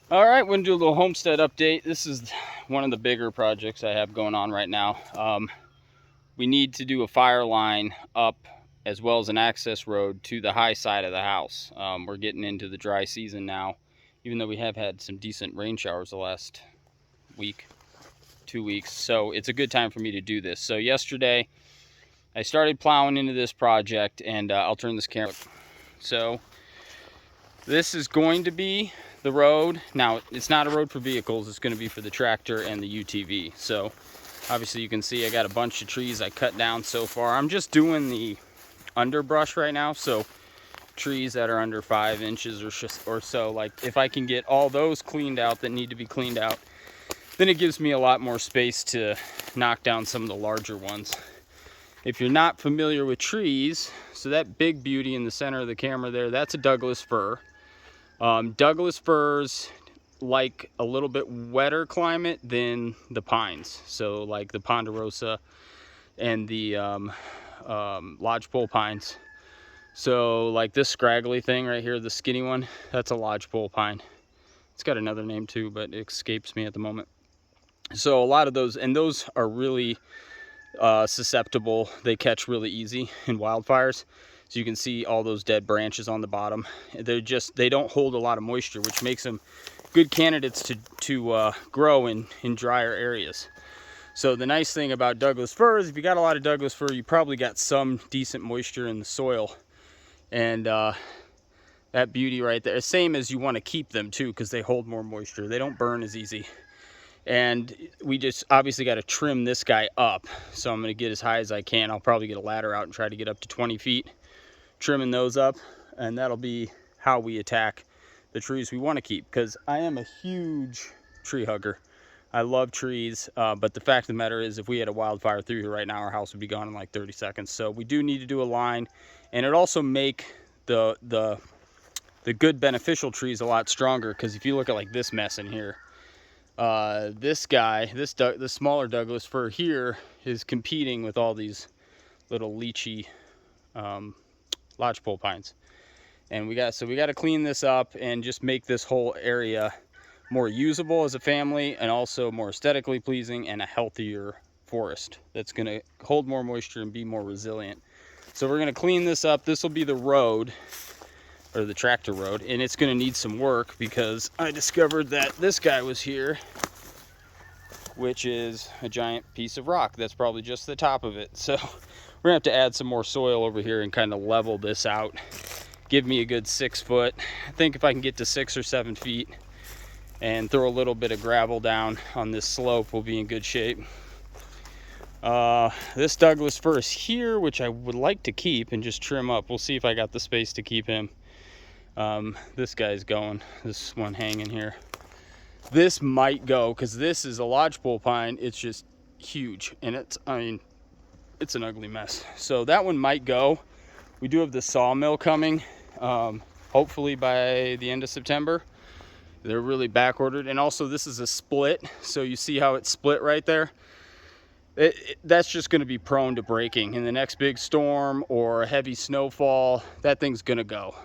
All right, we're gonna do a little homestead update. This is one of the bigger projects I have going on right now. We need to do a fire line up as well as an access road to the high side of the house. We're getting into the dry season now, even though we have had some decent rain showers the last week, 2 weeks. So it's a good time for me to do this. So yesterday I started plowing into this project, and I'll turn this camera. So this is going to be the road. Now, it's not a road for vehicles, it's going to be for the tractor and the UTV. So obviously you can see I got a bunch of trees I cut down so far. I'm just doing the underbrush right now, so trees that are under 5 inches or so. Like, if I can get all those cleaned out that need to be cleaned out, then it gives me a lot more space to knock down some of the larger ones. If you're not familiar with trees, so that big beauty in the center of the camera there, that's a Douglas fir. Douglas firs like a little bit wetter climate than the pines. So like the ponderosa and the lodgepole pines. So like this scraggly thing right here, the skinny one, that's a lodgepole pine. It's got another name too, but it escapes me at the moment. So a lot of those, and those are really susceptible. They catch really easy in wildfires. So you can see all those dead branches on the bottom. They don't hold a lot of moisture, which makes them good candidates to grow in drier areas. So the nice thing about Douglas fir is if you got a lot of Douglas fir, you probably got some decent moisture in the soil. And that beauty right there, same as you want to keep them too, because they hold more moisture. They don't burn as easy. And we just obviously got to trim this guy up. So I'm going to get as high as I can. I'll probably get a ladder out and try to get up to 20 feet, trimming those up. And that'll be how we attack the trees we want to keep. Because I am a huge tree hugger. I love trees. But the fact of the matter is, if we had a wildfire through here right now, our house would be gone in like 30 seconds. So we do need to do a line. And it also make the good beneficial trees a lot stronger. Because if you look at like this mess in here, this guy, the smaller Douglas fir here is competing with all these little leechy lodgepole pines, and we got to clean this up and just make this whole area more usable as a family, and also more aesthetically pleasing, and a healthier forest that's going to hold more moisture and be more resilient. So we're going to clean this up. This will be the road, or the tractor road, and it's going to need some work because I discovered that this guy was here, which is a giant piece of rock that's probably just the top of it. So we're gonna have to add some more soil over here and kind of level this out, give me a good 6 foot. I think if I can get to 6 or 7 feet and throw a little bit of gravel down on this slope, we'll be in good shape. This Douglas fir is here, which I would like to keep and just trim up. We'll see if I got the space to keep him. This guy's going, this one hanging here. This might go, because this is a lodgepole pine. It's just huge, and it's an ugly mess. So that one might go. We do have the sawmill coming, hopefully by the end of September. They're really back ordered. And also this is a split, so you see how it's split right there. That's just going to be prone to breaking in the next big storm or a heavy snowfall. That thing's going to go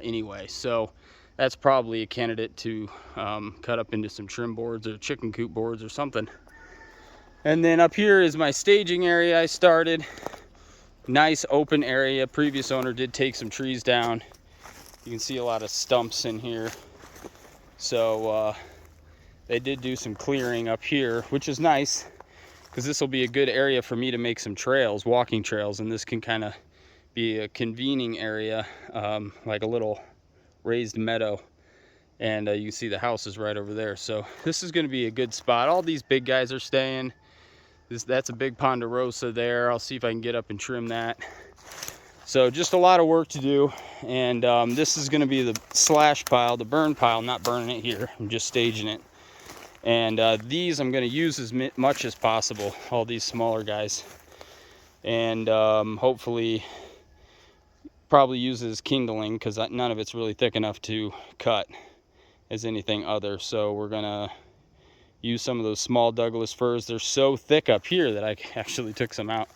anyway. So that's probably a candidate to cut up into some trim boards or chicken coop boards or something. And then up here is my staging area I started. Nice open area. Previous owner did take some trees down. You can see a lot of stumps in here. So they did do some clearing up here, which is nice, because this will be a good area for me to make some trails, walking trails, and this can kind of be a convening area, like a little raised meadow. And you can see the house is right over there. So this is going to be a good spot. All these big guys are staying. That's a big ponderosa there. I'll see if I can get up and trim that. So just a lot of work to do. And this is going to be the slash pile, the burn pile. I'm not burning it here. I'm just staging it. And these I'm going to use as much as possible, all these smaller guys. And hopefully probably use as kindling, because none of it's really thick enough to cut as anything other. So we're gonna use some of those small Douglas firs. They're so thick up here that I actually took some out.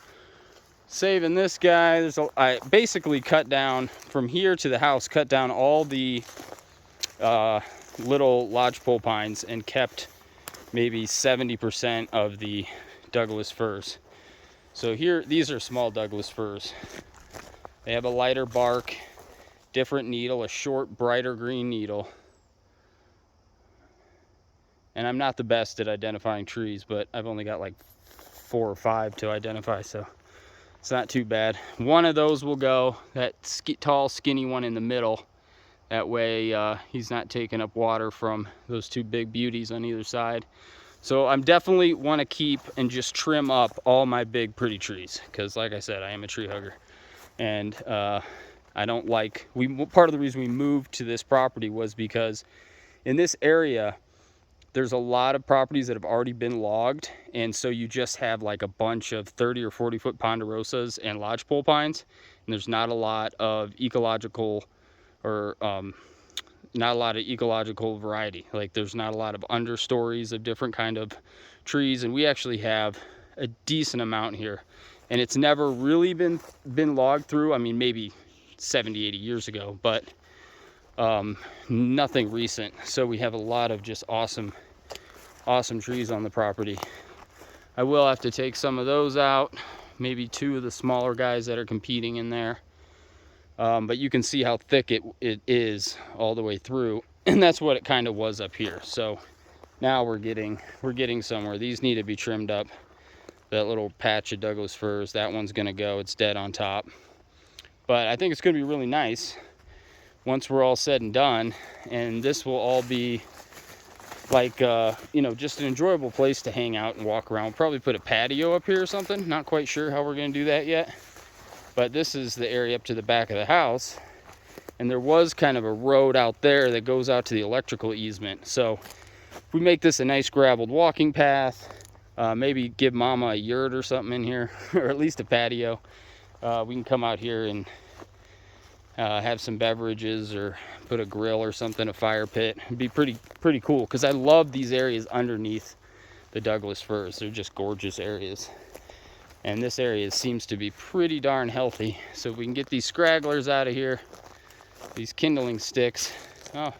Saving this guy. I basically cut down from here to the house, cut down all the little lodgepole pines and kept maybe 70% of the Douglas firs. So here, these are small Douglas firs. They have a lighter bark, different needle, a short, brighter green needle. And I'm not the best at identifying trees, but I've only got like 4 or 5 to identify, so it's not too bad. One of those will go, that tall, skinny one in the middle. That way he's not taking up water from those 2 big beauties on either side. So I'm definitely want to keep and just trim up all my big pretty trees, because like I said, I am a tree hugger. And I don't like, part of the reason we moved to this property was because in this area, there's a lot of properties that have already been logged, and so you just have like a bunch of 30 or 40 foot ponderosas and lodgepole pines, and there's not a lot of ecological or not a lot of ecological variety. Like there's not a lot of understories of different kind of trees, and we actually have a decent amount here, and it's never really been logged through. I mean, maybe 70, 80 years ago, but nothing recent. So we have a lot of just awesome trees on the property. I will have to take some of those out, maybe 2 of the smaller guys that are competing in there. But you can see how thick it is all the way through, and that's what it kind of was up here. So now we're getting somewhere. These need to be trimmed up. That little patch of Douglas firs, that one's gonna go, it's dead on top. But I think it's gonna be really nice once we're all said and done, and this will all be like you know, just an enjoyable place to hang out and walk around. We'll probably put a patio up here or something. Not quite sure how we're gonna do that yet. But this is the area up to the back of the house, and there was kind of a road out there that goes out to the electrical easement. So if we make this a nice graveled walking path, maybe give Mama a yurt or something in here, or at least a patio, we can come out here and have some beverages or put a grill or something, a fire pit. It'd be pretty cool, because I love these areas underneath the Douglas firs. They're just gorgeous areas. And this area seems to be pretty darn healthy. So if we can get these scragglers out of here, these kindling sticks. Oh,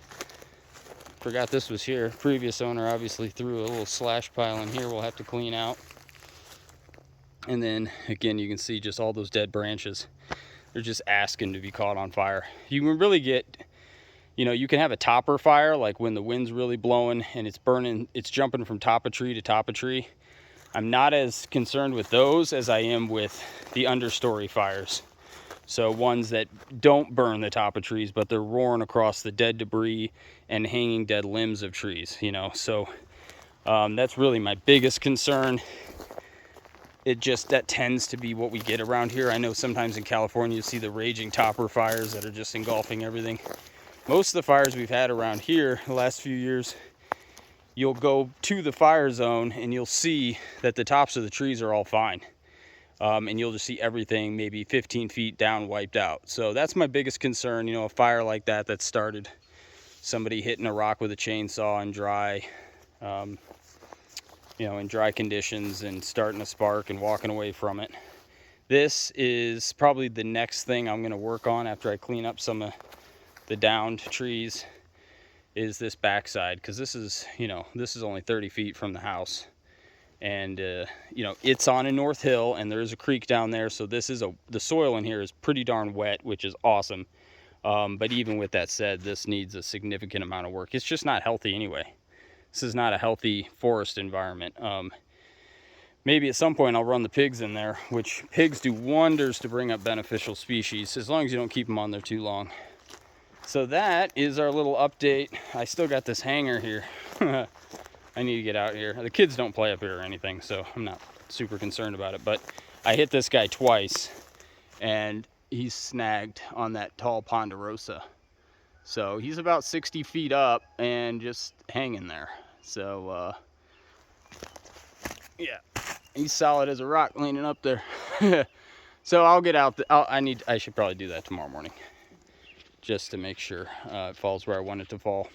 forgot this was here. Previous owner obviously threw a little slash pile in here we'll have to clean out. And then again, you can see just all those dead branches. They're just asking to be caught on fire. You can really get, you know, you can have a topper fire, like when the wind's really blowing and it's burning, it's jumping from top of tree to top of tree. I'm not as concerned with those as I am with the understory fires. So ones that don't burn the top of trees, but they're roaring across the dead debris and hanging dead limbs of trees, you know. So that's really my biggest concern. That tends to be what we get around here. I know sometimes in California you see the raging topper fires that are just engulfing everything. Most of the fires we've had around here the last few years, you'll go to the fire zone and you'll see that the tops of the trees are all fine. And you'll just see everything maybe 15 feet down wiped out. So that's my biggest concern, you know, a fire like that started, somebody hitting a rock with a chainsaw in dry, you know, in dry conditions and starting a spark and walking away from it. This is probably the next thing I'm gonna work on after I clean up some of the downed trees, is this backside, because this is, you know, this is only 30 feet from the house, and you know, it's on a north hill and there's a creek down there, so this is the soil in here is pretty darn wet, which is awesome. But even with that said, this needs a significant amount of work. It's just not healthy anyway. This is not a healthy forest environment. Maybe at some point I'll run the pigs in there, which pigs do wonders to bring up beneficial species, as long as you don't keep them on there too long. So that is our little update. I still got this hanger here. I need to get out here. The kids don't play up here or anything, so I'm not super concerned about it. But I hit this guy twice, and he's snagged on that tall ponderosa. So he's about 60 feet up and just hanging there. So yeah, he's solid as a rock leaning up there. So I'll get out. I should probably do that tomorrow morning, just to make sure it falls where I want it to fall.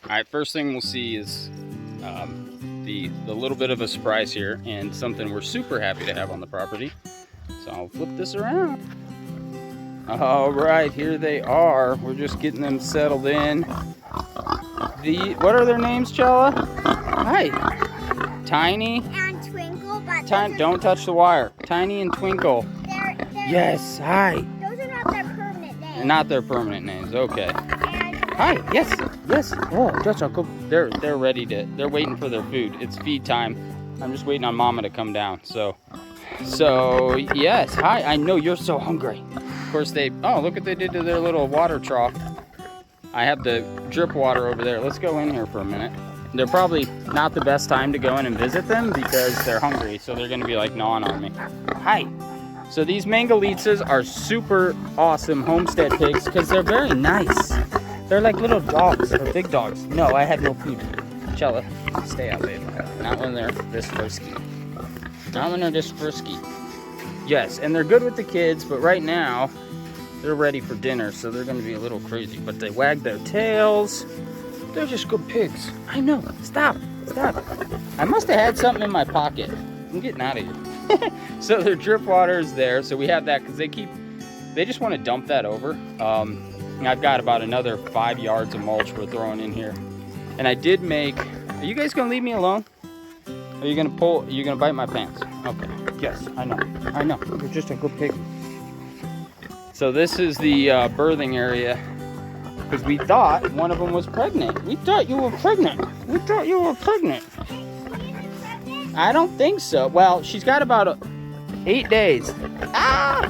All right, first thing we'll see is the little bit of a surprise here, and something we're super happy to have on the property. So I'll flip this around. All right, here they are. We're just getting them settled in. What are their names, Chella? Hi. Tiny. And Twinkle, but don't touch the wire. Tiny and Twinkle. Yes, hi. Those are not their permanent names. Not their permanent names, okay. And Hi, yes. Oh, just Uncle. They're ready they're waiting for their food. It's feed time. I'm just waiting on Mama to come down. So yes, hi. I know you're so hungry. Of course oh, look what they did to their little water trough. I have the drip water over there. Let's go in here for a minute. They're probably not the best time to go in and visit them because they're hungry. So they're gonna be like gnawing on me. Hi. So these mangalitzas are super awesome homestead pigs because they're very nice. They're like little dogs or big dogs. No, I have no food. Chella, stay out, babe. Not when they're this frisky. Not when they're this frisky. Yes, and they're good with the kids, but right now they're ready for dinner, so they're going to be a little crazy. But they wag their tails. They're just good pigs. I know. Stop. I must have had something in my pocket. I'm getting out of here. So their drip water is there, so we have that because they just want to dump that over. I've got about another 5 yards of mulch we're throwing in here. And I did make, are you guys gonna leave me alone? Are you gonna bite my pants? Okay, yes, I know, you're just a good pig. So this is the birthing area, because we thought one of them was pregnant. We thought you were pregnant. I don't think so. Well, she's got about 8 days. Ah!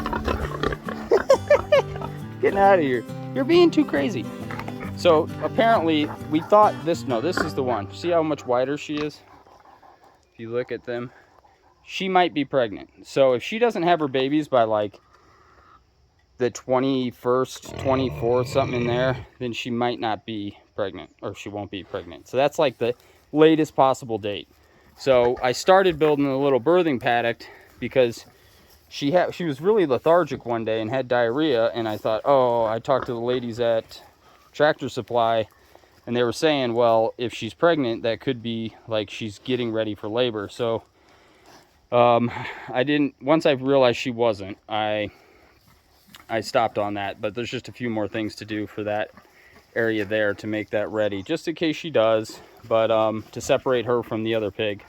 Getting out of here. You're being too crazy. So apparently we thought this is the one. See how much wider she is? If you look at them, she might be pregnant. So if she doesn't have her babies by like the 21st, 24th, something in there, then she might not be pregnant, or she won't be pregnant. So that's like the latest possible date. So I started building a little birthing paddock because she was really lethargic one day and had diarrhea, and I thought, oh, I talked to the ladies at Tractor Supply, and they were saying, well, if she's pregnant, that could be like she's getting ready for labor. So once I realized she wasn't, I stopped on that. But there's just a few more things to do for that area there to make that ready, just in case she does, but to separate her from the other pig.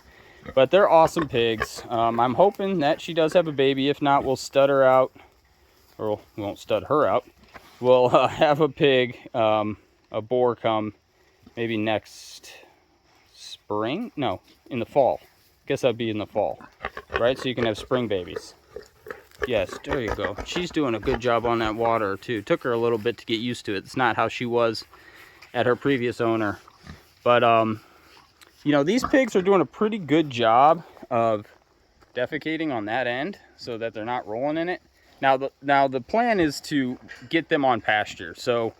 But they're awesome pigs. I'm hoping that she does have a baby. If not, we'll stud her out, or we won't stud her out. We'll have a pig, a boar come maybe next spring. No, in the fall. Guess that'd be in the fall, right? So you can have spring babies. Yes, there you go. She's doing a good job on that water too. Took her a little bit to get used to it. It's not how she was at her previous owner. But you know, these pigs are doing a pretty good job of defecating on that end so that they're not rolling in it. Now the plan is to get them on pasture. So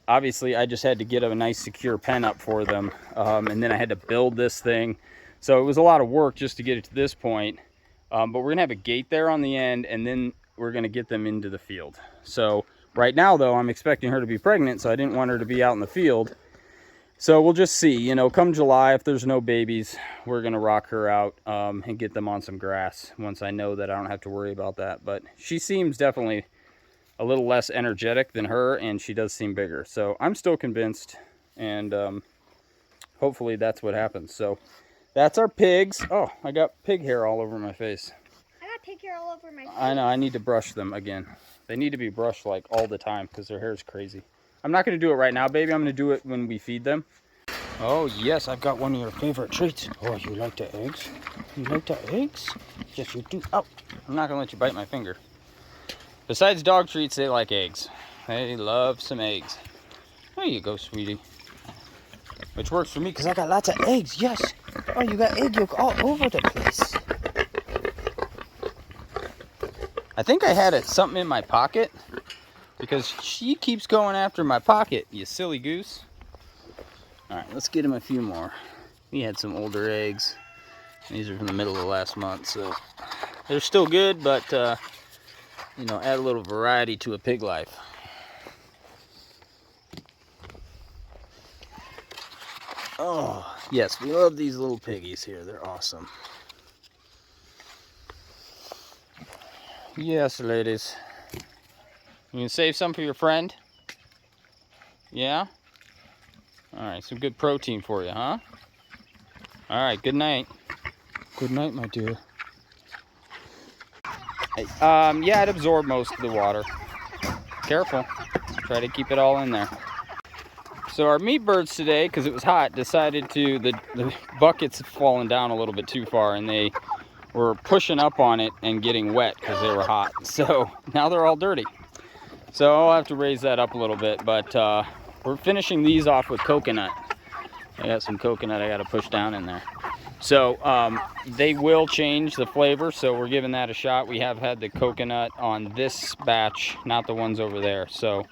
obviously I just had to get a nice secure pen up for them, and then I had to build this thing. So it was a lot of work just to get it to this point. But we're gonna have a gate there on the end, and then we're gonna get them into the field. So right now though, I'm expecting her to be pregnant, so I didn't want her to be out in the field. So we'll just see, you know, come July, if there's no babies, we're gonna rock her out and get them on some grass once I know that I don't have to worry about that. But she seems definitely a little less energetic than her, and she does seem bigger. So I'm still convinced, and hopefully that's what happens. So that's our pigs. Oh, I got pig hair all over my face. I got pig hair all over my face. I know, I need to brush them again. They need to be brushed like all the time because their hair is crazy. I'm not going to do it right now, baby. I'm going to do it when we feed them. Oh, yes, I've got one of your favorite treats. Oh, you like the eggs? You like the eggs? Yes, you do. Oh, I'm not going to let you bite my finger. Besides dog treats, they like eggs. They love some eggs. There you go, sweetie. Which works for me because I got lots of eggs. Yes. Oh, you got egg yolk all over the place. I think I had something in my pocket, because she keeps going after my pocket, you silly goose. All right, let's get him a few more. We had some older eggs. These are from the middle of last month, so they're still good, but you know, add a little variety to a pig life. Oh, yes, we love these little piggies here. They're awesome. Yes, ladies. You can save some for your friend? Yeah? All right, some good protein for you, huh? All right, good night. Good night, my dear. Hey, yeah, it absorbed most of the water. Careful. Try to keep it all in there. So our meat birds today, because it was hot, decided to, the buckets had fallen down a little bit too far, and they were pushing up on it and getting wet because they were hot. So now they're all dirty. So I'll have to raise that up a little bit, but we're finishing these off with coconut. I got some coconut I got to push down in there. So they will change the flavor, so we're giving that a shot. We have had the coconut on this batch, not the ones over there. So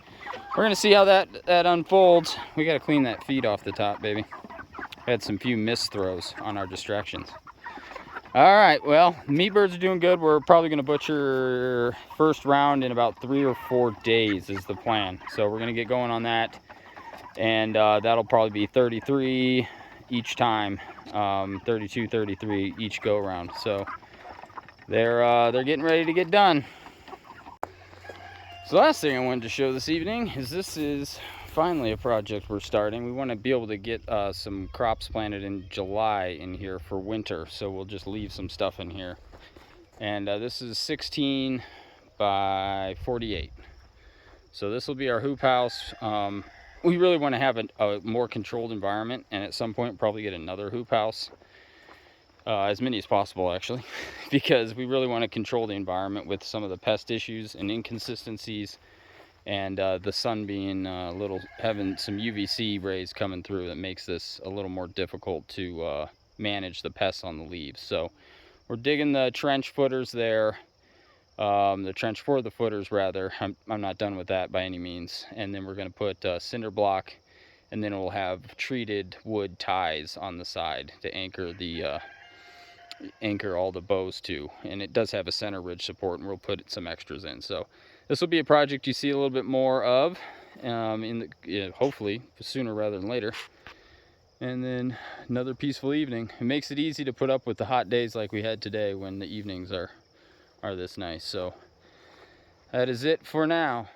we're gonna see how that unfolds. We gotta clean that feed off the top, baby. Had some few missed throws on our distractions. All right, well, meat birds are doing good. We're probably gonna butcher first round in about 3 or 4 days is the plan. So we're gonna get going on that, and that'll probably be 33 each time, 32, 33 each go around. So they're getting ready to get done. So the last thing I wanted to show this evening is this is finally a project we're starting. We want to be able to get some crops planted in July in here for winter, so we'll just leave some stuff in here. And this is 16 by 48. So this will be our hoop house. We really want to have a more controlled environment, and at some point probably get another hoop house. As many as possible, actually, because we really want to control the environment with some of the pest issues and inconsistencies, and the sun being having some UVC rays coming through that makes this a little more difficult to manage the pests on the leaves. So we're digging the trench footers there, the trench for the footers rather. I'm not done with that by any means. And then we're going to put cinder block, and then we'll have treated wood ties on the side to anchor all the bows to, and it does have a center ridge support, and we'll put some extras in. So this will be a project you see a little bit more of hopefully sooner rather than later. And then another peaceful evening. It makes it easy to put up with the hot days like we had today when the evenings are this nice. So that is it for now.